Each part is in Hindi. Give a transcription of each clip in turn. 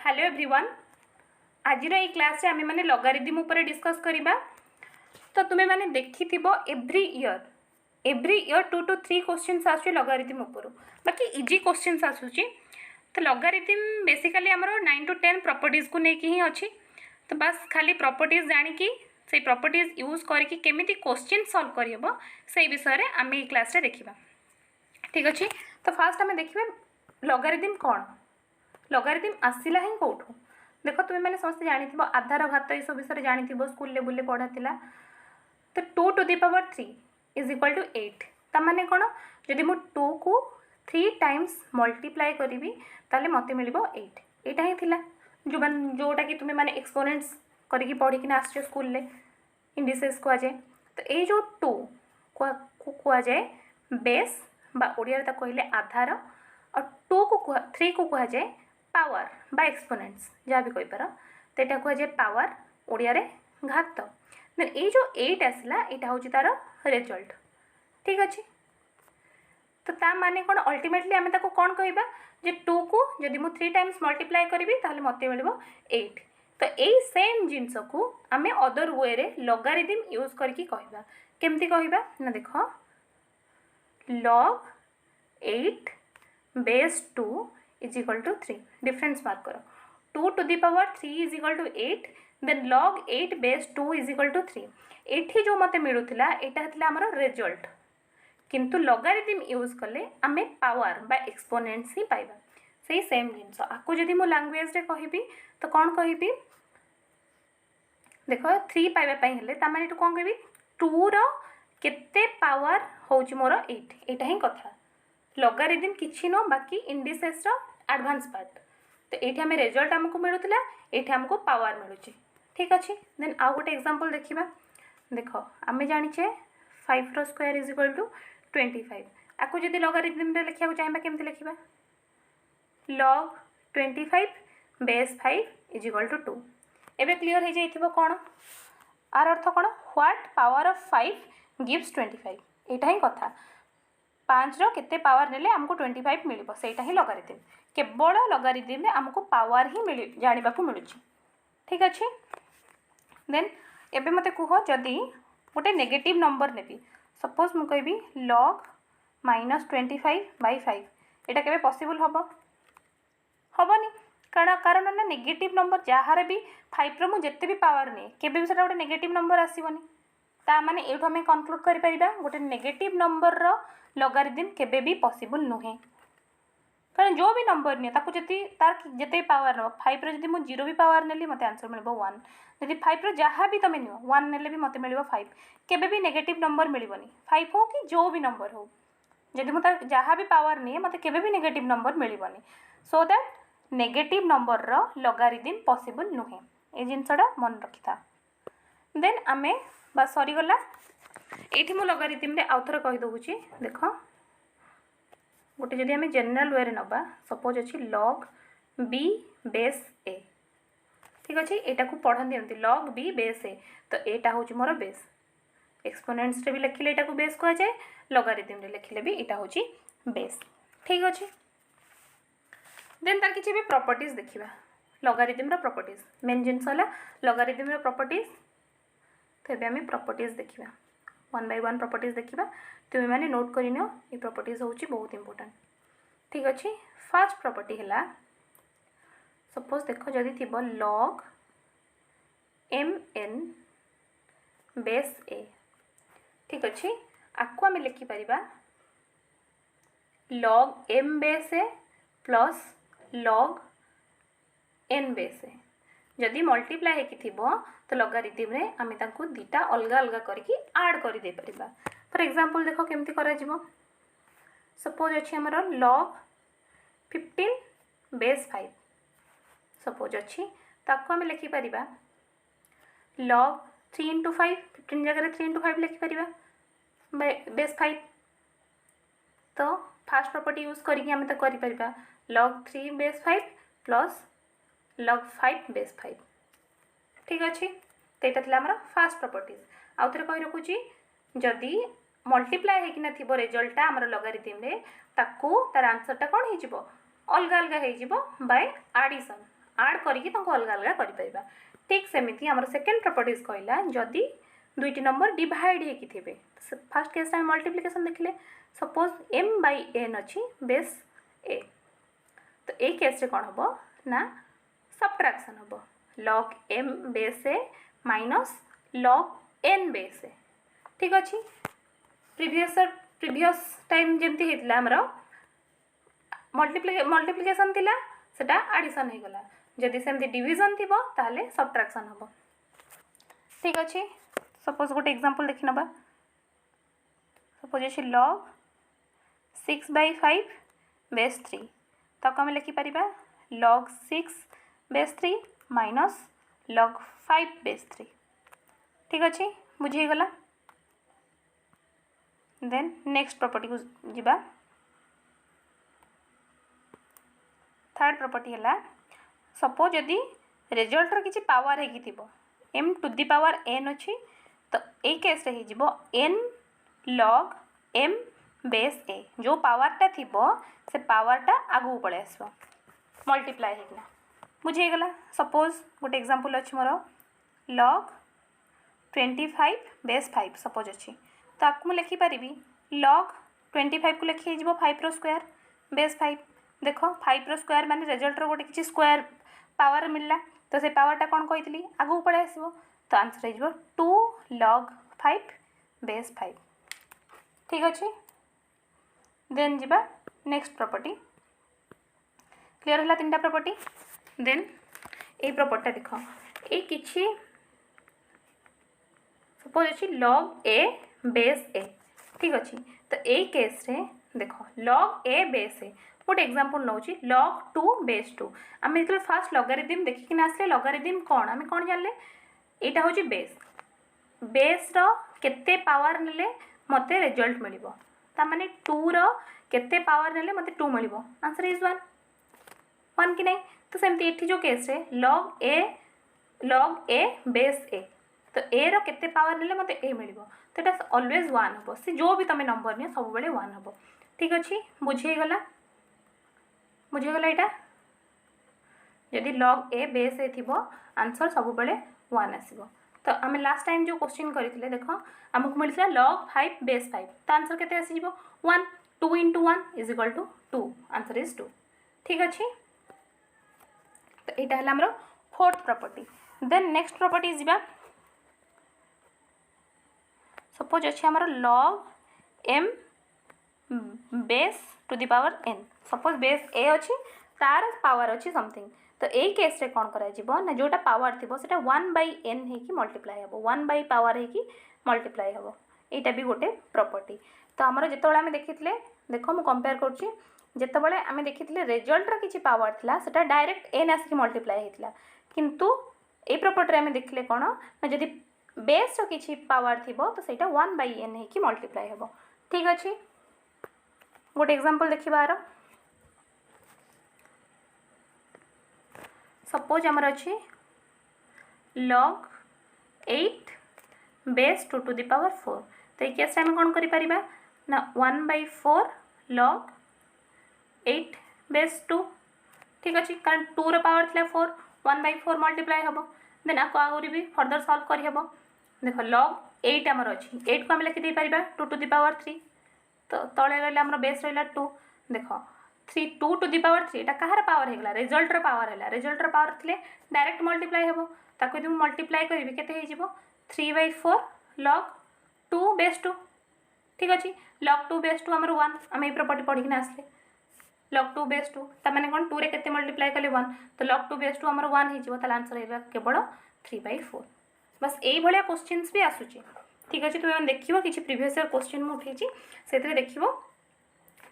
Hello everyone. आज ये क्लास आम मैंने लॉगारिथम ऊपर डिस्कस करवा। तो तुम्हें मैंने देखी एव्री ईयर 2 to 3 क्वेश्चन आसुची लॉगारिथम ऊपर, बाकी इजी क्वेश्चन आसूची। तो लॉगारिथम बेसिकली आमर 9 to 10 प्रॉपर्टीज को लेकिन ही अच्छी। तो बस खाली प्रॉपर्टीज जानिकी से प्रॉपर्टीज यूज करके केमिति क्वेश्चन सॉल्व करहब से विषय में आम ये क्लास देखा। ठीक अच्छे। तो फास्ट आम देखा लॉगारिथम कौन, लॉगारिथम आसला ही कौटू। देख तुम मैंने समस्त जानी आधार घात ये सब विषय जानी स्कूल लेवल पढ़ा था। तो 2 to the power 3 is equal to 8। ताने कौन जदि मु 2 को 3 टाइम्स मल्टीप्लाई करी ताले मते मिलिबो 8। एटा ही थिला जोटा कि तुम्हें माने एक्सपोनेंट्स करके पढ़ी आसो स्कूल ले इंडिसेस को जाए। तो ये जो 2 को जाए बेस बा ओडिया कहले आधार, और 2 को 3 को कह जाए पावर बा एक्सपोनेंट्स जहाँ भी कहीपर। तो यहाँ कह जाए पावर ओडिया रे घात। देन ये जो 8 आसला यहाँ हूँ तार रिजल्ट। ठीक अच्छे। तो ता माने कौन अल्टीमेटली आम कौन कहबा जे 2 को जदि मु 3 टाइम्स मल्टीप्लाई करी ताले मते मिलिबो 8। तो यही सेम जिनस को आम अदर वे रे लॉगारिथम यूज करके कहबा। केमती कहबा ना देख log 8 base 2 is equal to 3। Difference mark करो 2 to the power 3 is equal to 8 then log 8 base 2 is equal to 3। एठी जो मते मिलुथिला एटा हतला हमर रिजल्ट, किंतु लॉगारिथम यूज कले आमे पावर बा एक्सपोनेंट्स ही पाइबा। सेही सेम जिनस आको जदि मो लैंग्वेज रे कहिबी तो कोन कहिबी देखो 3 पाइबा पई हेले ता माने कोन कहबी 2 रो केते पावर होउची मोर 8। एटा ही कथा लॉगारिथम किछि न बाकी इंडिसेस रो एडवांस पार्ट। तो ये आम रिजल्ट आमको मिलूला, ये आमको पावर मिलूँ। ठीक अच्छे। देन आउ गोटे एग्जांपल देखा। देख आम जाचे 5 रो स्क्वायर इज इक्वल टू 25। आपको जब लॉगारिथम रे लिखा चाहिए केमती लिखा log 25 base 5 is equal to 2। एबे क्लियर हो जाइथिबो कौन आर अर्थ कौन व्हाट पावर ऑफ 5 गिव्स 25। एटा ही कथा 5 रो केते पावर नेले हमको 25 मिलिबो सेटा ही लॉगारिथम। केवल लॉगारिथम रे हमको पावर ही मिली जानिबा को मिलुची। ठीक अच्छे। देन एबे मते कुह जदि गोटे नेगेटिव नंबर नेबी सपोज मु कहबी log -25/5 एटा केबे पॉसिबल हबो हबनी। कारण ना नेगेटिव नंबर जहाँ भी 5 रो मु जत्ते भी पावर नहीं केबे भी सेटा गोटे नेगेटिव नंबर आसीबनी। ता माने एठो हमें कंक्लूड करि परिबा गोटे नेगेटिव नंबर रो लॉगारिथम केबे भी पॉसिबल नुहे। कारण जो भी नंबर नहीं ताको जति तार जते पावर न 5 रो जति मु 0 भी पावर नेली मते आंसर मिलबो 1। जति 5 रो जहाँ भी तमे नियो 1 नेले भी मते मिलबो 5। केबे भी नेगेटिव नंबर मिलबनी 5 हो कि जो भी नंबर हो। जदि मु तार जहाँ भी पावर नहीं मते केबे भी नेगेटिव नंबर मिलबनी। सो दैट नेगेटिव नंबर रो लॉगारिथम पॉसिबल नुहे। ए जिनसडा मन रखिथा। देन आमे बस सरी गला। एठी मु लॉगारिथम रे आउथर कहि दउची। देखो गोटे जदि आम जनरल वे नवा सपोज अच्छी log b बेस a। ठीक अच्छे। यहाँ को पढ़ा दिखती log b बेस a। तो यहाँ हूँ मोर बेस एक्सपोनेंट्स रे भी लिखिले यहाँ को बेस कह जाए, लॉगारिथम रे लिखिले भी यहाँ हूँ बेस। ठीक अच्छे। देन तार किसी भी प्रॉपर्टीज देखा लॉगारिथम रो प्रॉपर्टीज मेन जिनस है लॉगारिथम रो प्रॉपर्टीज। तो ये आम प्रॉपर्टीज देखा 1 by 1 प्रॉपर्टीज देखा। तुम्हें मैंने नोट कर नियो ये प्रॉपर्टीज हूँ बहुत इंपोर्टेंट। ठीक अच्छे। फर्स्ट प्रॉपर्टी है सपोज देख जदि थी log mn बेस a। ठीक अच्छे। आपको आम लिखिपर log m base a plus log n base a। जदि मल्टीप्लाई होकी तो लॉगारिथम रे आम तांको दीटा अलग अलग करके ऐड कर दे परिबा। फॉर एग्जांपल देखो केमती करा जिवो। सपोज अच्छी आमर log 15 बेस 5 सपोज अच्छी ताको आम लिखिपर log 3 into 5 15 जगह 3 into 5 लिखिपर बेस 5। तो फास्ट प्रॉपर्टी यूज करके आम तो कर log 3 base 5 plus log 5 base 5। ठीक अच्छे। तो यहाँ थी आम फास्ट प्रॉपर्टीज। आउ थे कही रखुची जदि मल्टीप्लाई होकिना थी रिजल्टा आम लॉगारिथम रे ताको तार आंसरटा कौन हो अलग अलग हो बाय एडिशन। आड करके अलग अलग कर ठीक सेमती आम सेकेंड प्रॉपर्टीज कहला जदि दुईटी नंबर डिवाइड होती थे फास्ट केस में मल्टीप्लिकेशन देखिले सपोज m बाई n अच्छी बेस a तो ये केस कौन हम ना सब्ट्रैक्शन हम log m base a minus log n base a ठीक अच्छे प्रीवियस टाइम जमती होता आमर मल्टीप्लिकेशन थिला सेटा एडिशन हो गला जदि सेमती डिवीजन थी ताले सब्ट्रैक्शन हम ठीक अच्छे सपोज गोटे एग्जांपल देखि नबा सपोज अच्छे log 6/5 बेस 3 तो आम लिखिपर log 6 base 3 minus log 5 base 3 ठीक अच्छे बुझीगला देन नेक्स्ट प्रॉपर्टी को जीवा थर्ड प्रॉपर्टी है सपोज यदि रिजल्ट किसी पावर हो m to the power n अच्छी तो ये केस हो n log m base a जो पावरटा थी से पावरटा आगू पड़े आस मल्टीप्लाई होना बुझीगला सपोज गोटे एग्जांपल अच्छी मोर log 25 बेस 5 सपोज अच्छी तो आपको मुझे लिखिपारि log 25 को लिखी 5 रो स्क्वायर बेस 5 देख 5 रो स्क्वायर माने रिजल्ट रो गोटे किसी स्क्वायर पावर मिलला तो से पावरटा कौन कही आगू पड़े आस तो आंसर हो 2 log 5 बेस 5 ठीक अच्छे देन जीवा नेक्स्ट प्रॉपर्टी क्लियर है तीन प्रॉपर्टी देन ये प्रॉपर्टी देख ये किछि सपोज अच्छी log a बेस a ठीक अच्छे तो ये केस रे देख log a बेस a गोटे एग्जांपल नौ log 2 बेस 2 आम जो फास्ट लॉगरिथम देखिक आसले लॉगरिथम कौन आम कौन जानले यहाँ हूँ बेस रो केते पावर नेले मते रिजल्ट मिलिबो ता माने 2 रो केते पावर नेले मते 2 मिलिबो आंसर इज 1 कि नहीं तो सेमती एठी जो केस रे log a बेस a तो a रो केते पावर नेले मते a मिलिबो तो एटा ऑलवेज 1 हबो से जो भी तमे नंबर नियो सब बेले 1 हबो ठीक अछि बुझीगला एटा यदि log a बेस a थिबो आंसर सब बेले 1 आसीबो तो आम लास्ट टाइम जो क्वेश्चन करते देख आमको मिलता log 5 बेस 5 तो आंसर केते आसी जीवो 1 2 × 1 is equal to 2 answer is 2 ठीक अच्छे तो यहाँ है आमर fourth property then next property जीवा सपोज अच्छे आमर log m base to the power n suppose base a अच्छी तार पावर अच्छी समथिंग तो यही केस रे कौन करा ना जोटा पावर थी से 1/n हो मल्टीप्लाई हम 1 बाई पावर हो मल्टीप्लाई हम यहाँ भी गोटे प्रॉपर्टी तो आमर जो आम देखी देख मुझे कंपेयर करते आम देखी रिजल्ट किसी पावर था से डायरेक्ट n आसिक मल्टीप्लाई होता किंतु ये प्रॉपर्टी आम देखिले कौन ना जदि बेस किसी पावर थी तो सहीटा 1/n हो मल्टीप्लाई हम ठीक अच्छे गोटे एग्जांपल देखिबार सपोज आमर अच्छे log 8 base 2 to the power 4 तो ये केस आम कौन करें ना 1/4 log 8 बेस 2 ठीक अच्छे कारण 2 रो पावर थी 4 1/4 मल्टीप्लाई हम देन आपको आगे भी फर्दर सॉल्व करहब देख log 8 आमर अच्छी 8 को आम लिखिदे पार 2 टू दी पावर 3 तो तले रहा आम बेस रहा 2 देख 2 to the power 3 Etah Kahar power होगा रिजल्ट पावर है रिजल्ट पावर थे डायरेक्ट मल्टीप्लाई हम ताको यदि मल्टीप्लाई करी केते हो 3/4 log 2 बेस 2 ठीक अच्छे log 2 बेस 2 आमर 1 आम ये प्रॉपर्टी पढ़ी आसले log 2 बेस 2 ताने कौन 2 रे केते मल्टीप्लाई कले 1 तो log 2 बेस 2 आमर 1 हो आंसर है केवल 3/4 बस यही भाया क्वेश्चंस भी आसूची ठीक अच्छे तुम देखो किसी प्रीवियस ईयर क्वेश्चन मुझे उठे से देखो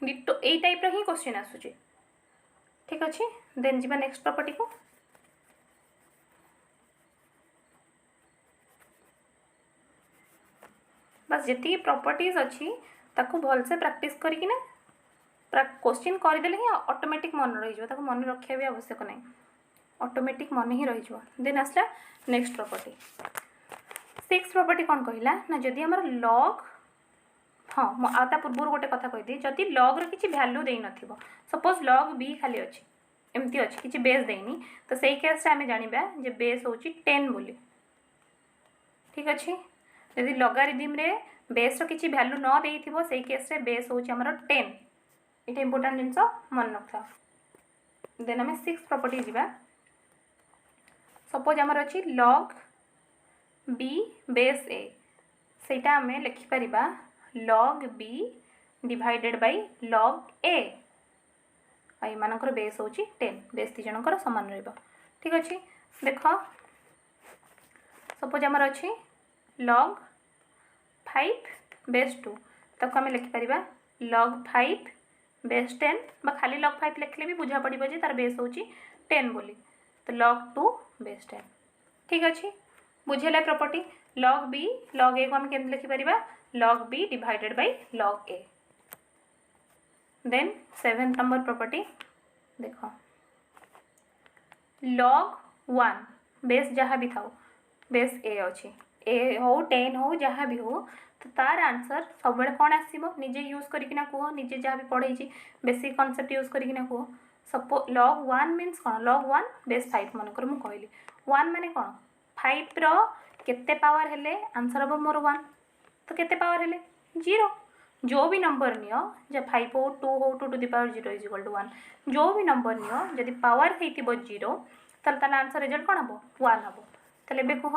डिटो यही टाइप ही क्वेश्चन आसूची ठीक अच्छे देन जीवा नेक्स्ट प्रॉपर्टी को बस जी प्रॉपर्टीज अच्छी ताकू भलसे प्रैक्टिस करके क्वेश्चन करदे ही ऑटोमेटिक मन रही मन रखा भी आवश्यक नहीं ऑटोमेटिक मन ही रही देन आसला नेक्स्ट प्रॉपर्टी 6 प्रॉपर्टी कौन कहला ना जदि आमर log हाँ पूर्व गोटे कथा कहीदी जदि log रो किसी वैल्यू दे नथिबो सपोज log b खाली अच्छी एमती अच्छी किसी बेस देनी तो सही केस आम जाना जे बेस हूँ 10 बोली। ठीक अच्छे यदि लगारिदम रे बेस किसी भैल्यू न देइथिबो सेही केस रे बेस हूँ आमर 10। ये इंपोर्टेंट जिनस मन रखा। देन आम 6 प्रॉपर्टी जीवा। सपोज आमर अच्छी लॉग बी बेस ए सेटा आम लिखिपर log b divided by log a एमानकर बेस हूँ 10 बेस दी जनकर सामान रहा। ठीक अच्छे देख सपोज आमर अच्छी लॉग 5 बेस 2 तक आम लिखिपर लॉग 5 बेस 10 बा खाली लॉग 5 लिखले भी बुझा पड़ो जे तार बेस हूँ 10 बोली तो लॉग 2 बेस 10। ठीक अच्छे बुझेगा property log b log a को आम केमती लिखिपर log b divided by log a. Then 7th number property देख लॉग 1 बेस जहाँ भी था बेस ए अच्छी ए हो 10 हो जहाँ भी हो तो तार आंसर सब कौन आसो निजे यूज करना कह निजे जहाँ भी पढ़े बेसिक कॉन्सेप्ट यूज करना कह। सपो लॉग 1 मीन्स कौन लॉग 1 बेस 5 मनकर मुझे कहली 1 माने कौन 5 रो केते पावर हेले आंसर हम मोर 1 तो केते पावर हेले 0 जो भी नंबर नियो जे 5 हो 2 हो 2 to the power 0 is equal to 1 जो भी नंबर नियो जदि पावर हेतिबो 0 ताले आंसर रिजल्ट कौन हम 1 हम। ताले बे कह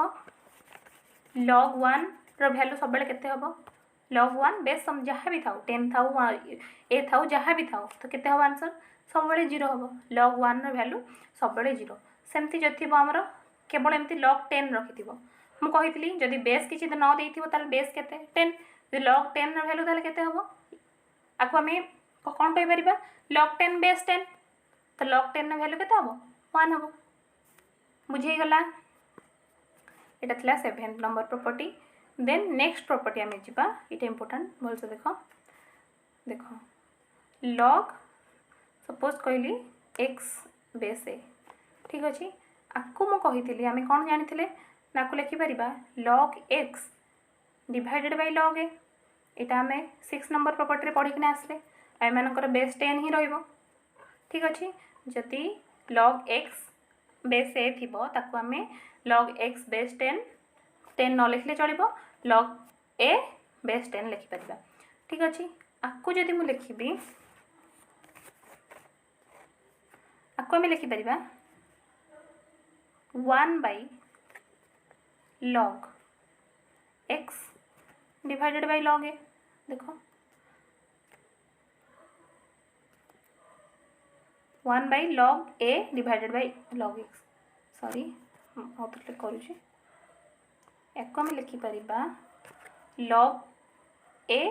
लॉग 1 रो वैल्यू सब केते हम लॉग 1 बेस जहाँ भी था 10 था ए था जहाँ भी था तो केते हम आंसर सब 0 हम लॉग 1 रो वैल्यू सब 0 सेमती जो थी आमर केवल एमती लॉग 10 रखि मुझे जदि बेस किसी न देथिबो बेस केते 10 लॉग 10 वैल्यू ताले केते हम आपको आम कौन कहीपर लॉग 10 बेस 10 तो लॉग 10 वैल्यू केते हम 1 हम बुझीगला। यहाँ थी 7th number property. Then next property आम जा ये इंपोर्टेंट भलसे देख देख लॉग सपोज कहली एक्स बेस ए। ठीक अच्छे आपको मुझे आम कौन जानी ना को लिखिपर log x divided by log a यहाँ आम 6 नंबर प्रॉपर्टी पढ़ी आसले एमानकर बेस 10 ही रहिबो। ठीक अच्छे जदि लॉग एक्स बेस ए थी ताकू आम लॉग एक्स बेस 10 न लिखले चलो लॉग ए बेस 10 लिखिपर। ठीक अच्छे आपको जदि मुझे लिखी आपको आम लिखिपर 1 by log x divided by log a देखो 1 by log a divided by log x sorry out करुँची एक आम लिखिपर log a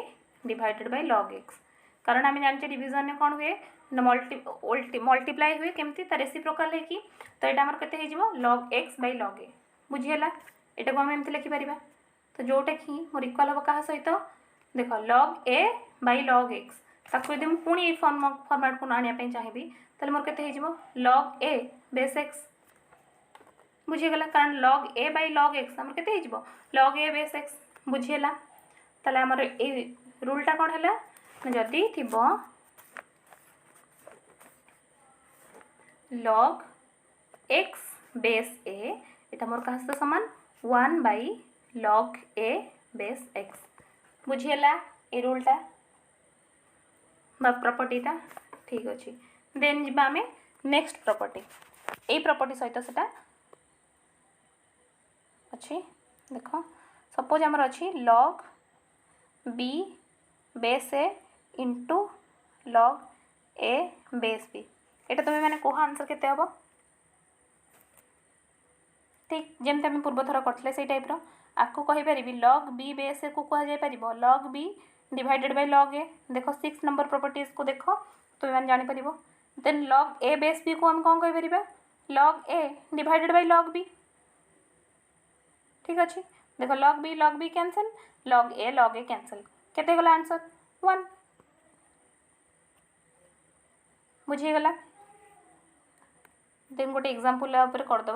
divided by log x कारण आम जाने डिविजन में कौन हुए मल्टीप्लाई हुए केमती तार रेसिप्रोकाल लेकिन तो यहाँ आमर केते लॉग एक्स बाय लॉग ए बुझीगला। यहाँ को आम एमती लिखिपर तो जोटा कि मोर इक्वाल हम क्या सहित देख लॉग ए बाय लॉग एक्स ताकू यदि पुणी ये फॉर्मेट को आने चाहिए तो मोर केते लॉग ए बेस एक्स बुझीगला कारण लॉग ए बाय लॉग एक्स आमर केते लॉग ए बेस एक्स बुझीगला। ताले आमर ए रूलटा कौन है जदि थी लॉग एक्स बेस ए यहाँ मोर क्या सहित सामान 1 by log a base x बुझीगला ए रूलटा प्रॉपर्टीटा। ठीक अच्छे देन जी आम नेक्स्ट प्रॉपर्टी ए प्रॉपर्टी सहित सेटा अच्छी देख सपोज आमर अच्छी log b base A into log a base B यहाँ तुम्हें मैंने कह आंसर केते हम ठीक जमी आम पूर्व थर करते से टाइप आपको कहीपर लॉग बी बेस ए को कह log b divided by log a देख 6 नंबर प्रॉपर्टीज को देख तुम्हें मैंने जानीपर। Then log a base b को आम कौन कहीपर log a divided by log b. ठीक अच्छे देख log b cancel log a cancel केते गला आंसर 1 बुझीगला। देन गोटे एग्जांपल करदे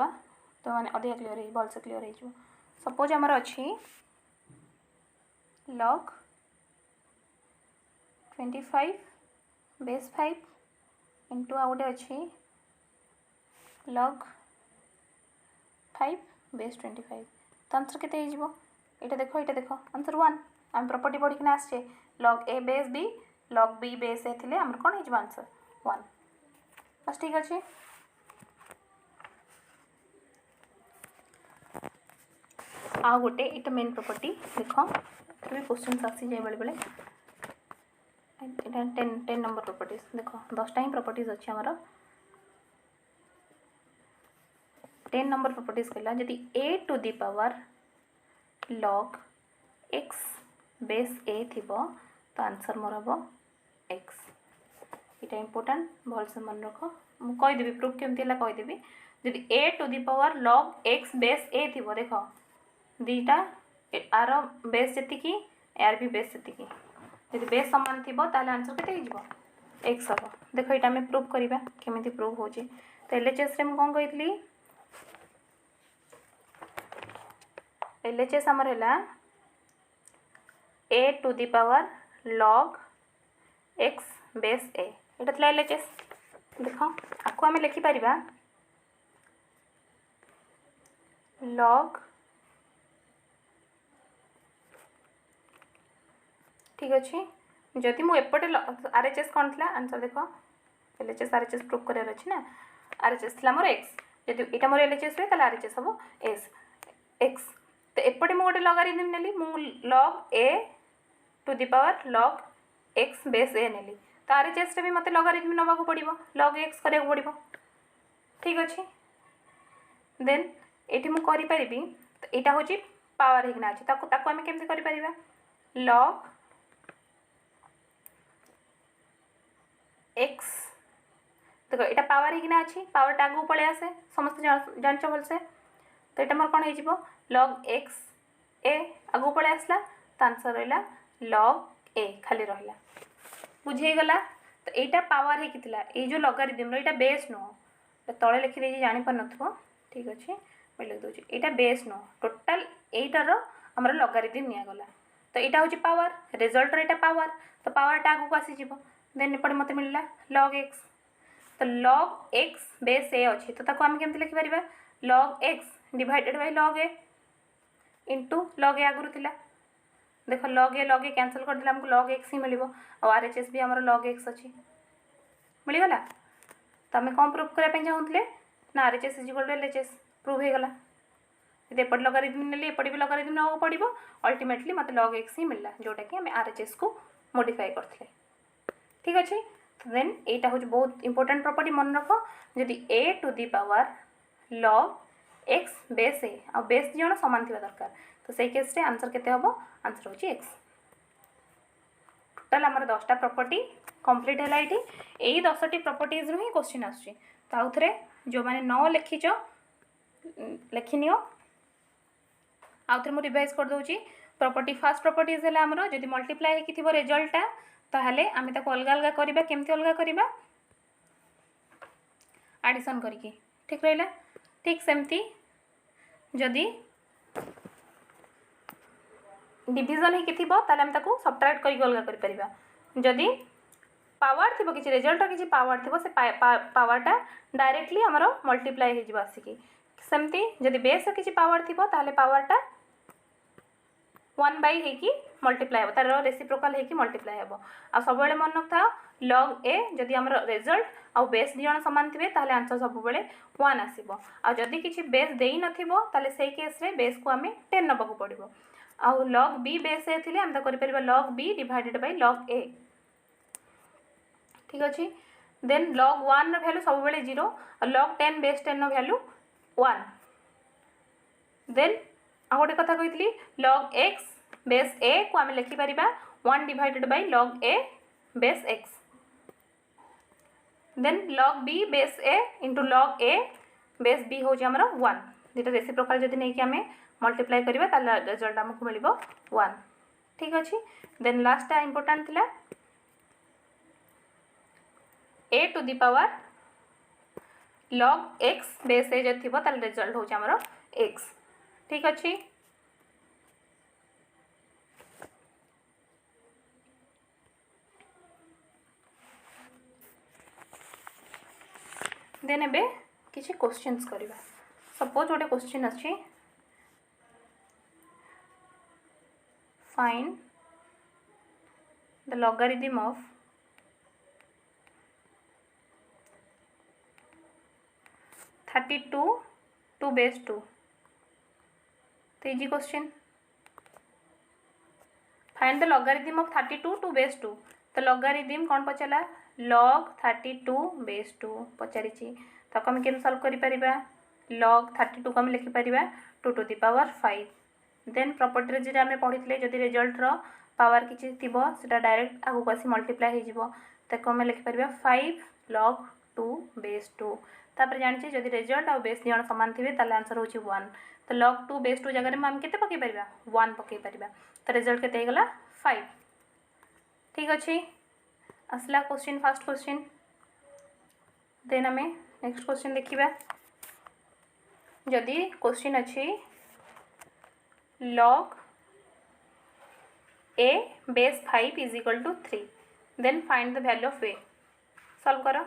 तो मैंने अधिक क्लीयर हो भलसे क्लीयर हो सपोज आमर अच्छी लॉग 25 बेस 5 इंटू आ गोटे अच्छी log 5 बेस 25 तो आंसर केते हो जिवो एटा देखो आंसर 1 हम प्रॉपर्टी पढ़ी किना आछे log a base b log b base a थिले हमर कोन हो जिवो आंसर 1 बस ठीक अछि आ गोटे इटा मेन प्रॉपर्टी देखो तो क्वेश्चन आसी जाय बेले बेले 10 नंबर प्रॉपर्टीज देखो 10टा ही प्रॉपर्टीज अच्छी हमारा 10 नंबर प्रॉपर्टीज कहला यदि a to the power log x base a थिबो तो आंसर मोर हबो x इटा इंपोर्टेंट भल से मन रखो मु कहि देबी प्रूफ केमति हला कहि देबी यदि a to the power log x base a थिबो देखो दीटा आर बेस जति की आर भी बेस जति की यदि बेस समान थिबो ताले आंसर केते हो जिवो x हबो देखो एटा में प्रूफ करिबा केमिति प्रूफ होची तो एलएचएस रे हम कोन कहितली एलएचएस हमर हला a to the power log x base a एटा तला एलएचएस देखो आको हमें लिखि परिबा log ठीक अच्छे जदि मु एपटे आरएचएस कौन थला आंसर देखो एलएचएस आरएचएस प्रूफ करार अछि ना आरएचएस थला मोर x जदि एटा मोर एलएचएस रे तला आरएचएस हबो s x तो एपटे मु गोटे लॉगरिथम नेली मु log a to the power log x base a नेली तो आरएचएस रे भी मते लॉगरिथम नबा को पड़िबो log x करे को पड़िबो ठीक अछि देन एठी मु करि परिबी तो एटा होची पावर हिगना अछि ताको हम केमसे करि परिबा log x देखो एटा पावर हिगना अछि पावर टागु पळे आसे समस्त जानच भल से तो एटा मोर कोन हे जिवो log x a आगु पळे आसला त आंसर रहला log a खाली रहला बुझे गला तो एटा पावर हे कितला ए जो लॉगरिथम रो एटा बेस नो तो तळे लिखि दे जानि पर नथबो ठीक अछि मैं लिख दोछि एटा बेस नो टोटल एटा रो हमर लॉगरिथम निया गला तो एटा होची पावर रिजल्ट रो एटा पावर तो पावर टा आगु आसी जिवो देन एपटे मते मिलला log x तो log x बेस a अछि तो ताको हम केमति लिखि परिबा log x divided by log a into log a आगुरु थिला देखो log a कैंसिल कर दिला हमको log x ही मिलिबो और आरएचएस भी हमर log x अछि मिलि गला तो हमें कोन प्रूफ करे पे चाहुतले ना RHS is equal to LHS proof हे गला यदि एपट लॉगरिथम नेली एपट भी लॉगरिथम नबो पड़िबो अल्टीमेटली मते log x ही मिलला जोटा कि हमें आरएचएस को मॉडिफाई करथले ठीक अच्छे तो देन एटा हो बहुत इंपोर्टेंट प्रॉपर्टी मन रख जदि a to the power log x base a आ बेस जण समान थिबा दरकार तो सही केस रे आंसर केते हबो आंसर होची x टोटल हमर 10टा प्रॉपर्टी कंप्लीट हैला एठी एही 10टी प्रॉपर्टीज रो ही क्वेश्चन आछी तो आउथरे जो माने न लिखिचो लिखिनियो आउथरे मु रिवाइज कर दोची प्रॉपर्टी फर्स्ट प्रॉपर्टीज हैला हमरो जदि मल्टीप्लाई हे कि थिबो रिजल्टटा ताहले आमे ताको अलग अलग करिबा केमति अलग करिबा एडिशन करिके ठीक रहला ठीक सेमती जदि डिवीजन हे कि थिबो ताले हम ताको सबट्रैक्ट करिके अलग करि परिबा जदि पावर थिबो कि रिजल्ट रो कि पावर थिबो से पावरटा डायरेक्टली हमरो मल्टीप्लाई हे जिवो आसीकी सेमती जदि बेस कि पावर थिबो ताले पावरटा 1 बाय हे कि मल्टीप्लाई हो तार रेसिप्रोकल हे कि मल्टीप्लाई हेबो आ सब बेले मन रखता log a जदि हमर रिजल्ट आ बेस दिजण समान थिबे ताले आंसर सब बेले 1 आसीबो आ जदि किछि बेस देई नथिबो ताले सेही केस रे बेस को हमें 10 नबको पड़िबो आ log b बेस ए थिले हम त करि परिबा log b divided by log a ठीक अछि देन log 1 रो वैल्यू सब बेले 0 आ log 10 बेस 10 रो वैल्यू 1 देन आ गोटे कथा कहितली log x बेस a को आमे लिखि परिबा 1 divided by log a base x then log b base a into log a base b हो जे हमर 1 जेटा रेसिप्रोकल जदि नै कि आमे मल्टीप्लाई करिबा ताला रिजल्ट हमकु मिलिबो 1 ठीक अछि देन लास्ट टा इंपोर्टेंट थिला a to the power log x base a जे थिबो ताला रिजल्ट हो जे हमर x ठीक अछि देन एबे किसी क्वेश्चंस करवा सपोज गोटे क्वेश्चन अच्छी find the logarithm of 32 to base 2 तो easy question find the logarithm of 32 to base 2 तो लॉगरिथम कौन पचारा log 32 base 2 पचारि ताको आम के सॉल्व करि परिबा log 32 को आम लिखि परिबा 2 to the power 5 then property जे आम पढ़ी जदि रिजल्ट रो पावर किछि थिबो सेटा डायरेक्ट आगु आसी मल्टीप्लाई हो जिवो ताको आम लिखि परिबा 5 log 2 base 2 तापर जानि जदि रिजल्ट और बेस जन समान थे ताले आंसर होची 1 तो log 2 base 2 जगह में आम केते पके परिबा 1 पके परिबा तो रिजल्ट केते गला 5 ठीक अछि असला क्वेश्चन फर्स्ट क्वेश्चन देन आम नेक्स्ट क्वेश्चन देखिबा जदि क्वेश्चन अछि log a base 5 is equal to 3 then find the value of a solve करो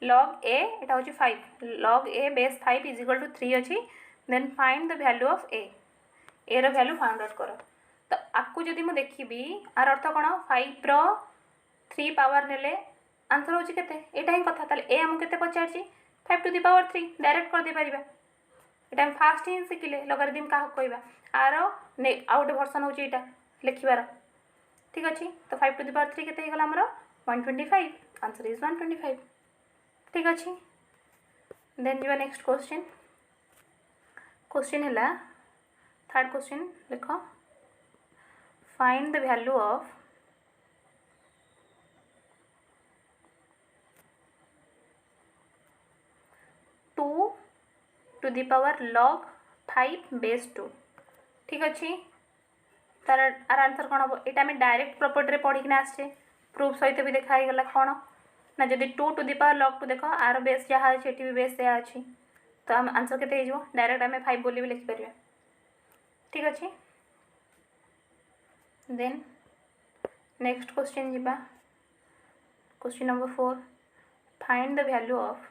log a एटा होची 5 log a base 5 is equal to 3 अछि then find the value of a रो वैल्यू फाइंड आउट करो तो आपको जदि मु देखिबी आर अर्थ कोन 5 रो 3 पावर नेले आंसर होची केते एटा ही कथा ताले ए हम केते पचारची 5 to the power 3 डायरेक्ट कर दे परिबा एटा हम फास्ट ही सिखिले लॉगरिथम का कहबा आर आउट वर्जन होची एटा लिखिबार ठीक अछि तो 5 to the power 3 केते हेगला हमरो 125 आंसर इज 125 ठीक अछि देन जो नेक्स्ट क्वेश्चन क्वेश्चन हैला थर्ड क्वेश्चन लिखो find the value of 2 to the power log 5 base 2 ठीक अछि तार आर आंसर कोन हो एटा में डायरेक्ट प्रॉपर्टी रे पढ़ी किना आछे प्रूफ सहित भी देखाई गला कोन ना जदि 2 to the power log 2 देखो आर बेस जहा अछि एटी भी बेस या अछि तो हम आंसर केते हे जो डायरेक्ट हमें 5 बोली भी लिखि परिबा ठीक अछि देन नेक्स्ट क्वेश्चन जिबा question number 4 find the value of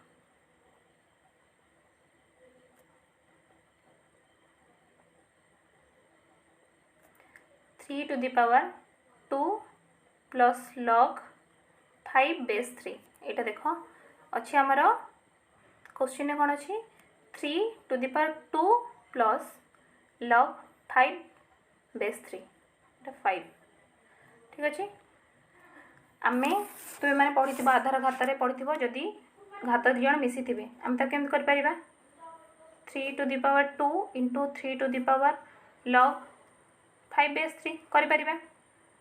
3 to the power 2 plus log 5 base 3 एटा देखो अच्छी आमर क्वेश्चन कौन अच्छी 3 to the power 2 plus log 5 base 3 एटा 5 ठीक अच्छे आम तुम्हें मैंने पढ़ी आधार घातार पढ़ी जदि घात दिजन मिसी थे आम तक केमती कर 3 to the power 2 into 3 to the power log 5 base 3 करें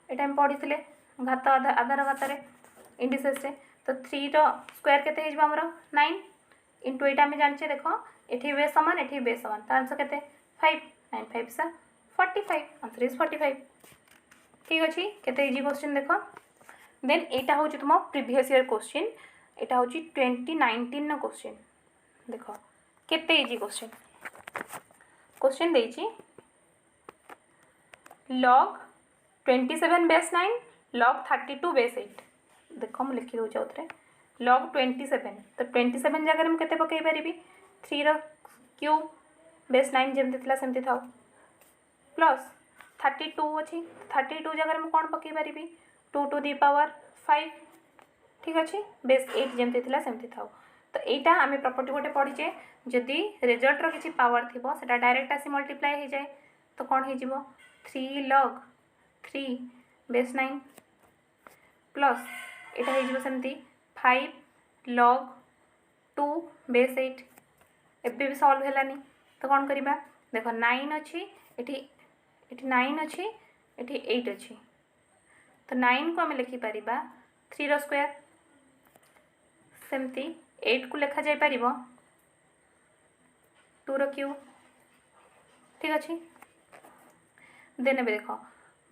एटा हम पढ़ी घात आधार घातार इंडिसेस तो 3 रो स्क्वायर केते हेजबा हमरो 9 इंटू एटा हम जानचे देखो एठी बेस समान एठी बेस समान त आंसर केते 5 9 5 सा 45 आंसर इज 45 ठीक अछि केते इजी क्वेश्चन देखो देन एटा होची तुम प्रीवियस ईयर क्वेश्चन एटा होची 2019 न क्वेश्चन देखो केते इजी क्वेश्चन क्वेश्चन देछि log 27 base 9 log 32 base 8 देखो हम लिखि दउछ उतरे log 27 तो 27 जगह हम केते पकई परिबी 3 रो क्यूब बेस 9 जेम दितला सेमति थाउ प्लस 32 अछि 32 जगह हम कोन पकई परिबी 2 to the power 5 ठीक अछि बेस 8 जेम दितला सेमति थाउ तो एटा आमे प्रॉपर्टी गोटे पढिचे जदी रिजल्ट रो किछि पावर थिबो सेटा डायरेक्ट आसी मल्टीप्लाई हे जाय तो कोन हे जिवो 3 log 3 बेस 9 प्लस एटा हे जिवो सेमति 5 log 2 बेस 8 एबे भी सॉल्व हेलानी तो कौन करिबा देखो 9 अछि एठी 9 अछि एठी 8 अछि तो 9 को हम लिखि परिबा 3 रो स्क्वायर सेमति 8 को लेखा जाय परिबो 2 रो क्यूब ठीक अछि देने भी देखो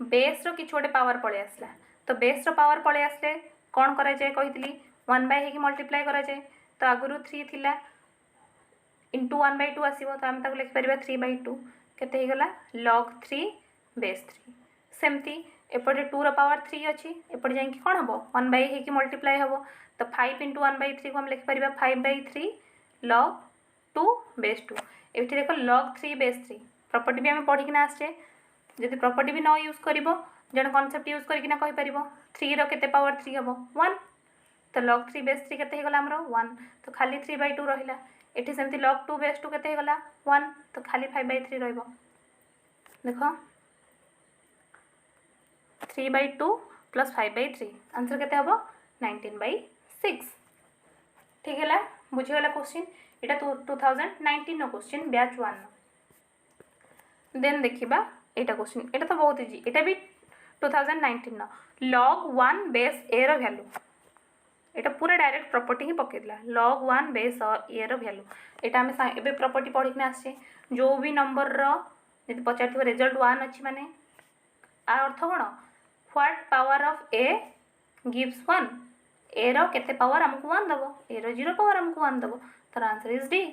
बेस रो किछ गोटे पावर पळे आसला तो बेस रो पावर पळे आसले कौन करा जाय कहितली 1 बाय हे की मल्टीप्लाई करा जाय तो आगुरु 3 थिला इंटू 1/2 आसीबो तो हम ताको लिखि परिबा 3/2 केते हे गला log 3 बेस 3 सेमती एपटे 2 रो पावर 3 अछि एपटे जाय कि कोन हबो 1 बाय हे की मल्टीप्लाई हबो तो 5 इंटू 1/3 को हम लिखिपर 5/3 log 2 बेस 2। ये देख log 3 बेस 3 प्रॉपर्टी भी आम पढ़िकिना आसचे जदि प्रॉपर्टी भी न यूज कर जन कॉन्सेप्ट यूज करकिना कहि परिबो 3 रो केते पावर 3 हबो 1 तो log 3 बेस 3 केते हेगला हमरो 1 तो खाली 3/2 रहिला एठी सेमती log 2 बेस 2 केते हेगला 1 तो खाली 5/3 रहइबो देखो 3/2 प्लस 5/3 आंसर केते हबो 19/6 ठीक है बुझीगला क्वेश्चन यहाँ 2019 क्वेश्चन बैच 1 देन देखिबा एटा क्वेश्चन एटा तो बहुत इजी एटा भी 2019 log 1 बेस a रो वैल्यू एटा पूरा डायरेक्ट प्रॉपर्टी ही पकेला log 1 बेस a रो वैल्यू एटा हम एबे प्रॉपर्टी पढ़िकना आसे जो भी नंबर रो यदि पचारथिबो रिजल्ट 1 अछि माने आ अर्थ कोन what power of a gives 1 a रो केते पावर हमको 1 दबो a रो 0 पावर हमको 1 दबो तर आंसर इज डी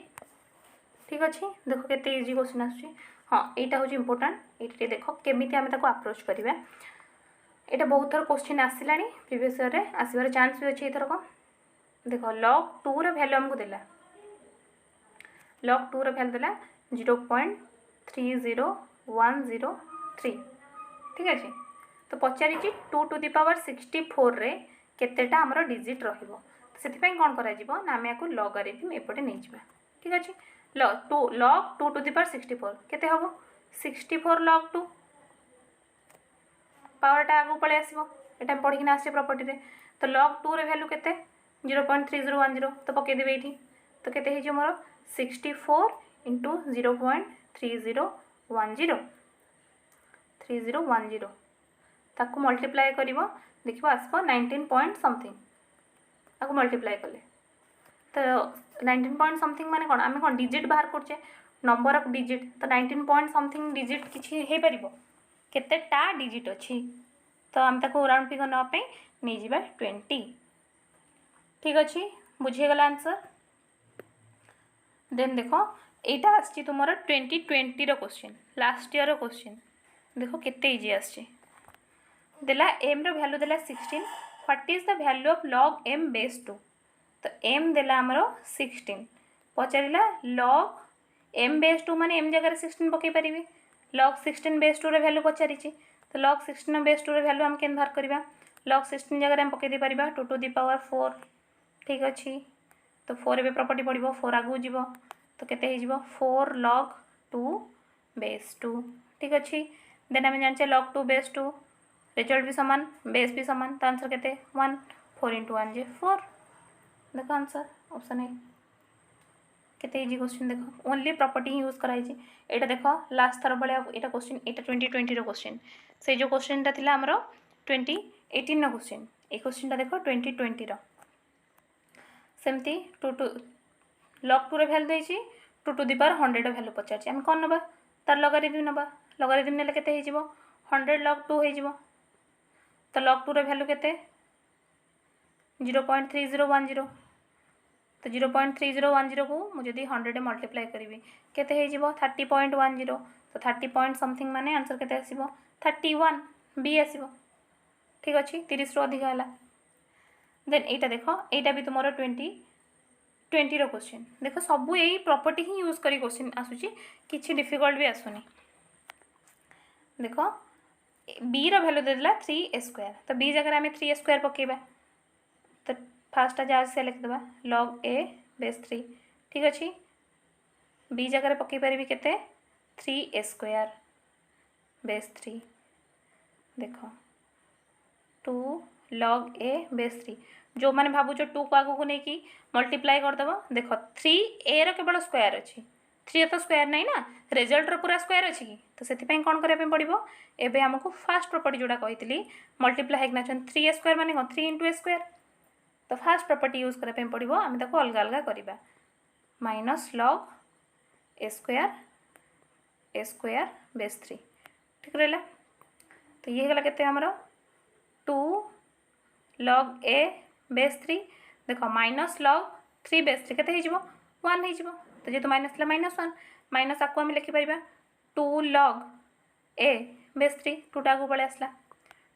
ठीक अच्छे देखो केते इजी क्वेश्चन आछी हाँ यहाँ हूँ इम्पोर्टाट ये देख केमी आम अप्रोच करवा यहाँ बहुत थर क्वेश्चन आसला प्रीवियस ईयर में आसबार चान्स भी अच्छे एथरक देख log 2 वैल्यू आमको देला log 2 वैल्यू देला 0.30103 ठीक अच्छे तो पचारि 2 टू दी पावर 64 रे केतेटा आमर डिजिट रहिबो से कौन करा ना आम या लॉगरिथम एपटे नहीं जावा ठीक अच्छे log 2 टू दी पावर 64 केते हबो 64 log 2 पावरटा आगु पळे आसीबो एटा पढ़िकिना आसे प्रॉपर्टी रे तो log 2 रे वैल्यू केते 0.3010 तो पके देबे एठी तो केते हे जे मोर 64 इंटू 0.3010 ताकू मल्टीप्लाई करिवो देखिबो आसबो 19 पॉइंट समथिंग आकु मल्टीप्लाई कले तो 19 पॉइंट समथिंग माने कौन आम कौन डिजिट बाहर करचे नंबर ऑफ डिजिट तो 19 पॉइंट समथिंग डिजिट किसी हो पार केतेटा डिजिट अच्छी तो आम ताको राउंड फिगर नापे नहीं जावा 20 ठीक अच्छे बुझीगला आंसर देन देखो यहाँ आसी तुम 2020 क्वेश्चन लास्ट ईयर क्वेश्चन देखो केते इजी आछे देला एम रो वैल्यू देला 16 what is the value of log m base 2 तो m देला आमर 16 पचारा log m बेस 2 माने m जगह 16 पकई पारि log 16 बेस 2 वैल्यू पचारि तो log 16 बेस 2 वैल्यू आम के बाहर करवा log 16 जगह आम पकई पार 2 टू दी पावर 4 ठीक अच्छे तो 4 ए प्रॉपर्टी पड़ो 4 आगू जीव तो केते 4 log 2 बेस 2 ठीक अच्छे देन आम जाने log 2 बेस 2 रिजल्ट भी सामान बेस भी सामान तो आंसर केते 1 4 इंटू 1 जे 4 देखो आंसर ऑप्शन ए केते इजी क्वेश्चन देखो ओनली प्रॉपर्टी ही यूज कराई एटा देखो लास्ट थर भाया यहाँ क्वेश्चन यहाँ 2020 क्वेश्चन से जो क्वेश्चनटा थिला हमर 2018 क्वेश्चन ये क्वेश्चनटा देखो 2020 सेमती log 2 वैल्यू देछि 2 टू दी पावर 100 वैल्यू पचार आम कौन नबा तार लॉगरिथम नबा लॉगरिथम नेले केते हे जिवो 100 log 2 हे जिवो तो log 2 वैल्यू केते 0.3010 तो 0.3010 को मुझे 100 मल्टीप्लाई करी केते हे जिवो 30.10 तो 30 पॉइंट समथिंग माने आंसर केते आसीबो 31 बी आसीबो ठीक अच्छे 30 रो अधिक है देन एटा देखो एटा भी तुम 2020 रो क्वेश्चन देखो सबू यही प्रॉपर्टी ही यूज करी क्वेश्चन आसुची किछि डिफिकल्ट भी आसुनी देखो बी रो वैल्यू देला 3a² तो बी जगह आम 3a² पकेबा तो फास्ट जहाँ से लिखिदेवा log a बेस 3 ठीक अच्छे बी जगह पकई पारि केते 3a² बेस 3 देख 2 log a बेस 3 जो मैंने भावुच 2 को आगू को लेकिन मल्टीप्लाई करदेव देख 3a रो केवल स्क्वायर अच्छी 3 तो स्क्वायर नहीं ना रिजल्ट रो पूरा स्क्वायर अच्छी कि तो से कौन करने पड़ो एवं आमको फास्ट प्रॉपर्टी जोड़ा कही मल्टीप्लाई होना 3a² माने 3 इंटू a² तो फास्ट प्रॉपर्टी यूज करने पड़ो आम ताको अलग अलग करवा माइनस log a² बेस 3 ठीक रहा तो ये गला केते हमरो 2 log a बेस 3 देखो माइनस log 3 बेस 3 केते 1 हो तो जेहेतु माइनस -1 माइनस आपको आम लिखिपर 2 log a बेस 3 2 टा आगू पड़े आसला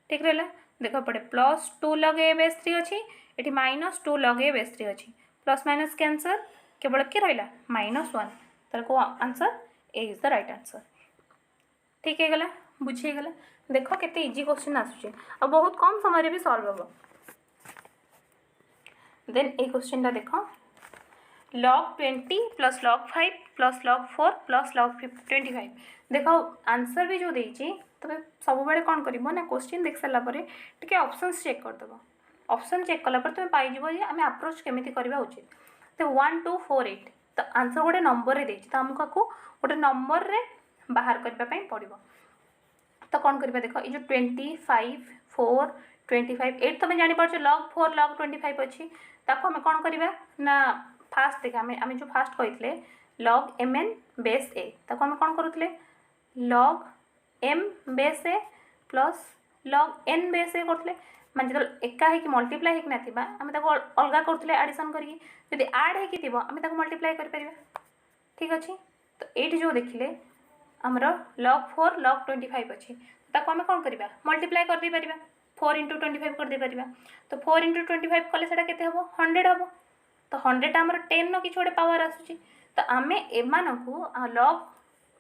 ठीक रहा देखो पड़े प्लस 2 log a बेस 3 अच्छी ये -2 log a बेस 3 अच्छी प्लस माइनस के आंसर केवल किए रहा -1 तर को answer A is the right answer. ठीक है गला बुझी गला देख केते इजी क्वेश्चन आसुचे आ बहुत कम समय भी सॉल्व हो। देन ए क्वेश्चन टा देख log 20 plus log 5 plus log 4 plus log 25 देख आंसर भी जो देती तुम सब बेले कौन कर ना क्वेश्चन देख सारापर टे ऑप्शंस चेक करदेव ऑप्शन चेक कलापर तुम पाइज आम अप्रोच केमी करवा उचित तो 1 2 4 8 तो आंसर गोटे नंबर दे तो आमको गोटे नंबर रे बाहर करने पड़ो तो कौन करवा देख ये जो 25 4 25 8 तुम जापर log 4 log 25 अच्छी ताको आम कौन करवा ना फास्ट देखा आम जो फास्ट कहते log mn बेस ए ताको आम कौन करुले log m बेस ए प्लस log n बेस ए करते माने जो एका है मल्टीप्लाई होना थी आम अलग करते एडिशन करी आड होती मल्टीप्लाई कर ठीक अच्छे तो ये जो देखिले आमर log 4 log 25 अच्छी ताको आम कौन करवा मल्टीप्लाई कर दे पारिबा 4 इंटू 25 कर दे पारिबा तो 4 इंटू 25 कले सेटा केते हबो 100 हबो तो 100 आमर 10 नो किछ गोटे पावर आसुची तो आमे एमान को log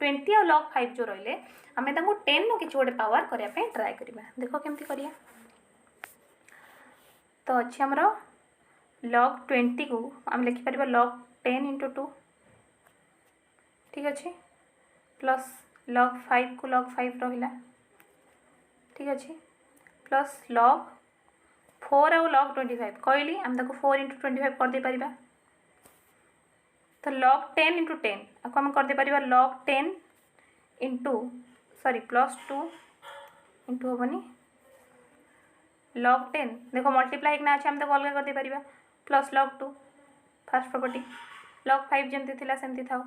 20 और log 5 जो रहिले आमे ताको 10 नो किछ गोटे पावर करिया पे ट्राई करबा देखो केमती करिया तो अच्छी आमर log 20 को आम लिखि परबा log 10 इंटू 2 ठीक अच्छे प्लस log 5 को log 5 रहिला ठीक अच्छे प्लस log 4 और log 25 कहली आम ताको 4 इंटू 25 कर दे परिबा तो log 10 इंटू 10 आपको आम कर दे परिबा log 10 into sorry plus 2 into होबनी log 10 देखो मल्टीप्लाई ना अच्छे आम ताको अलग कर दे परिबा plus log 2 first property log 5 जमती थिला सेमती थाओ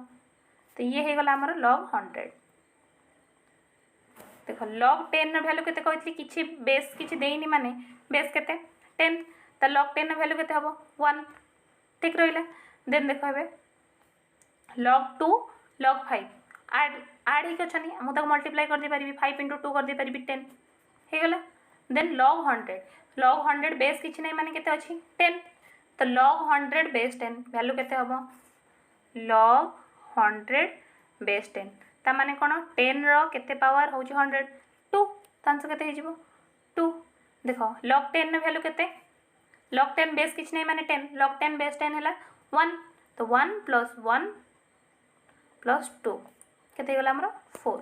तो ये हो गला आमर log 100 देख log 10 वैल्यू केते कहथि किछि बेस किछि देइनी माने बेस केते 10 तो log 10 वैल्यू केते हबो 1 ठीक रहिला देन देखो एबे log 2 log 5 ऐड ही कछनी हम तक मल्टीप्लाई कर दे परिबी 5 इंटू 2 कर दे परिबी 10 हे गला देन log 100 बेस किछि नै माने केते अछि 10 तो log 100 बेस 10 वैल्यू केते हबो log 100 बेस 10 ता माने कोन 10 रो केते पावर होची 100 2 तो आंसर केते हे जिवो 2 देखो log 10 वैल्यू केते log 10 बेस किछ नै माने 10 log 10 बेस 10 हैला 1 तो 1 प्लस 1 प्लस 2 केते गला हमरो 4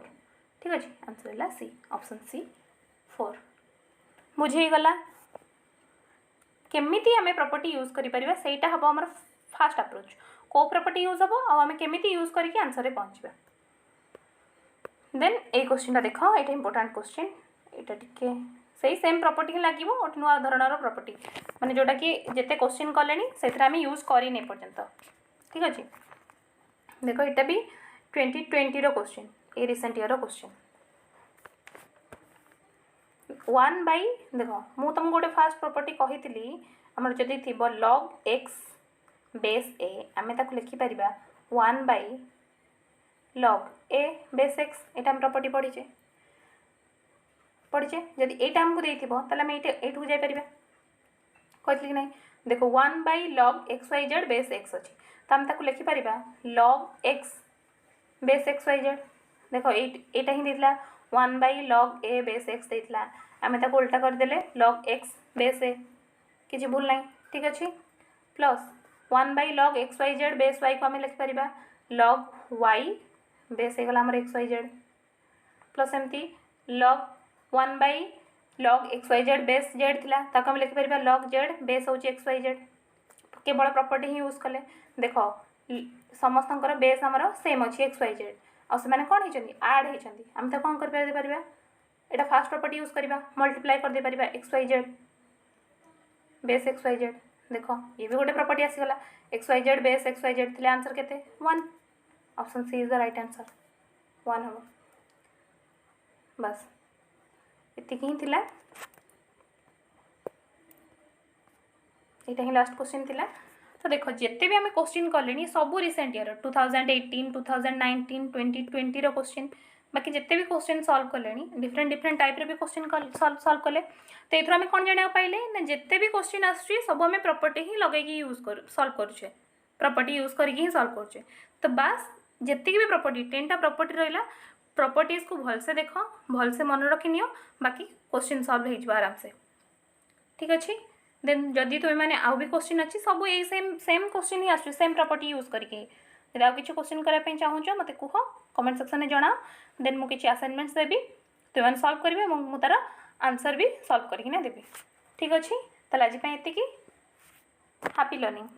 ठीक अछि आंसर हैला सी ऑप्शन सी 4 बुझे गला केमिति हमें प्रॉपर्टी यूज करि परिबा सेटा हबो हमर फास्ट अप्रोच को प्रॉपर्टी यूज हबो आ हमें केमिति यूज करके आंसर रे पहुंचबा देन ए क्वेश्चन टा देखो एटा इंपोर्टेंट क्वेश्चन एटा टिके सही सेम प्रॉपर्टी ही लागिवो ओट नुआ धरणर प्रॉपर्टी माने जोटा कि जेते क्वेश्चन कलेनी सेथरा हमें यूज करी नै पर्यंत ठीक अछि देखो एटा भी 2020 रो क्वेश्चन ए रिसेंट ईयर रो क्वेश्चन 1 बाय देखो मु तुम गोटे फास्ट प्रॉपर्टी कहितली हमर जदी थिबो log x बेस a आमे ताको लिखि परिबा 1 by log a base x एटा हम प्रॉपर्टी पढिचे जदि एटा हमको देथिबो तले हम एटू जाय परिबा कहतली कि नहीं देखो 1 by log xyz base x अछि त हम ताको लिखि परिबा log x बेस xyz देखो एटा ही देतला 1 by log a base x देतला आमे ताको उल्टा कर देले log x बेस a किछि भूल नहीं ठीक अछि plus 1 by log xyz base y को हमें लिख परिबा log y बेस हे गला हमर xyz प्लस एमती log 1 by log xyz base z थिला ताको हम लिख परिबा log z बेस होची xyz केवल प्रॉपर्टी ही यूज कले देखो समस्तंकर बेस हमर सेम अछि xyz आ से माने कोन हिचंदी ऐड हिचंदी हम त कोन कर परिबा एटा फास्ट प्रॉपर्टी यूज करिबा मल्टीप्लाई कर दे परिबा xyz बेस xyz देखो ये भी गोटे प्रॉपर्टी आसी गला xyz बेस xyz थिले आंसर केते 1 option C is the right answer 1 हो बस इतिक ही थिला एटा ही लास्ट क्वेश्चन थिला तो देखो जिते भी हमें क्वेश्चन कले सब रिसेंट ईयर 2018 2019 2020 रो क्वेश्चन बाकी जिते भी क्वेश्चन सॉल्व कले डिफरेंट डिफरेंट टाइप रे भी क्वेश्चन सॉल्व कले तो एथर आम कौन जाना पाइले ना जिते भी क्वेश्चन आसुची सब आम प्रॉपर्टी ही लगे यूज कर सॉल्व करुचे प्रॉपर्टी यूज करके ही सॉल्व करुचे तो बास जितकी भी प्रॉपर्टी 10टा प्रॉपर्टी रहा प्रॉपर्टीज को भलसे देख भलसे मन रखी नियो बाकी क्वेश्चन सॉल्व हो आराम से ठीक अच्छे देन जदि तुम मैंने आउ भी क्वेश्चन अच्छी सब ये सेम सेम क्वेश्चन ही आसुची सेम प्रॉपर्टी यूज करके जब आउ किसी क्वेश्चन करने चाहूँ मत कह कमेंट सेक्शन में जनाओ देन मुझे किसी असाइनमेंट्स देवी तुम सॉल्व करेंगे मुझे तार आंसर भी सॉल्व करके देवी ठीक अच्छे ताल आज ये हैप्पी लर्निंग।